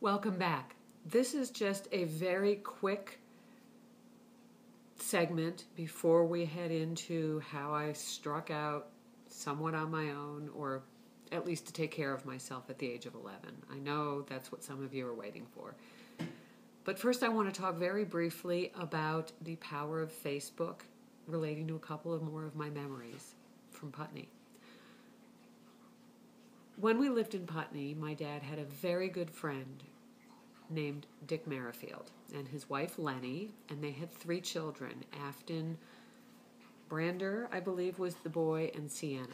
Welcome back. This is just a very quick segment before we head into how I struck out somewhat on my own, or at least to take care of myself at the age of 11. I know that's what some of you are waiting for. But first I want to talk very briefly about the power of Facebook relating to a couple of more of my memories from Putney. When we lived in Putney, my dad had a very good friend named Dick Merrifield and his wife Lenny, and they had 3 children. Afton, Brander, I believe, was the boy, and Sienna.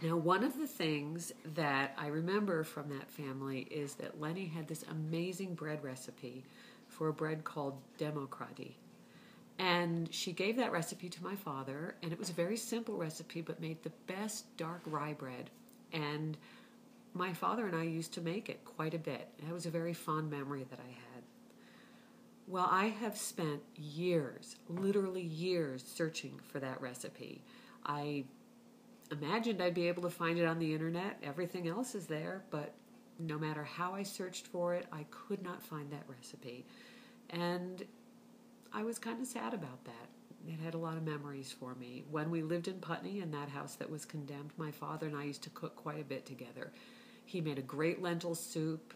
Now, one of the things that I remember from that family is that Lenny had this amazing bread recipe for a bread called democrati. And she gave that recipe to my father, and it was a very simple recipe, but made the best dark rye bread. And my father and I used to make it quite a bit. That was a very fond memory that I had. Well, I have spent years, literally years, searching for that recipe. I imagined I'd be able to find it on the internet. Everything else is there, but no matter how I searched for it, I could not find that recipe. And I was kind of sad about that. It had a lot of memories for me. When we lived in Putney, in that house that was condemned, my father and I used to cook quite a bit together. He made a great lentil soup,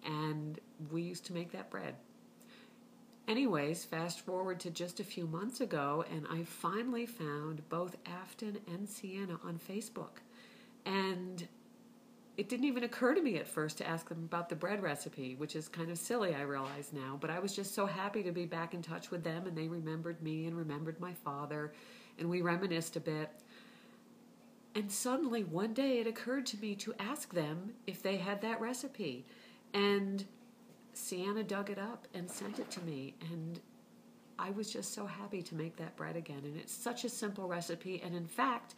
and we used to make that bread. Anyways, fast forward to just a few months ago, and I finally found both Afton and Sienna on Facebook. And it didn't even occur to me at first to ask them about the bread recipe, which is kind of silly, I realize now. But I was just so happy to be back in touch with them, and they remembered me and remembered my father, and we reminisced a bit. And suddenly, one day, it occurred to me to ask them if they had that recipe. And Sienna dug it up and sent it to me, and I was just so happy to make that bread again. And it's such a simple recipe, and in fact,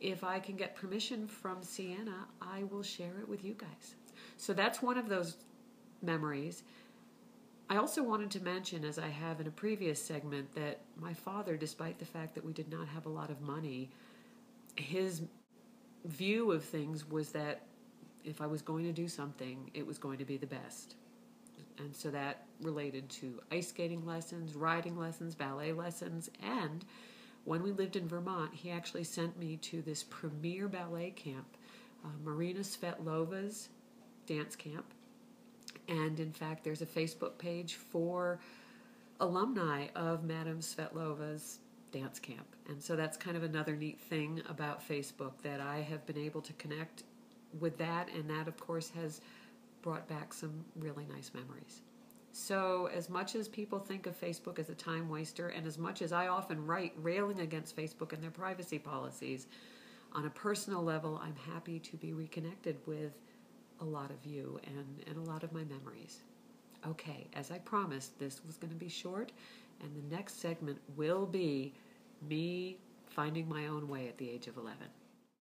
if I can get permission from Sienna, I will share it with you guys. So that's one of those memories. I also wanted to mention, as I have in a previous segment, that my father, despite the fact that we did not have a lot of money, his view of things was that if I was going to do something, it was going to be the best. And so that related to ice skating lessons, riding lessons, ballet lessons, and when we lived in Vermont, he actually sent me to this premier ballet camp, Marina Svetlova's dance camp. And in fact, there's a Facebook page for alumni of Madame Svetlova's dance camp. And so that's kind of another neat thing about Facebook, that I have been able to connect with that, and that, of course, has brought back some really nice memories. So as much as people think of Facebook as a time waster, and as much as I often write railing against Facebook and their privacy policies, on a personal level, I'm happy to be reconnected with a lot of you and a lot of my memories. Okay, as I promised, this was going to be short, and the next segment will be me finding my own way at the age of 11.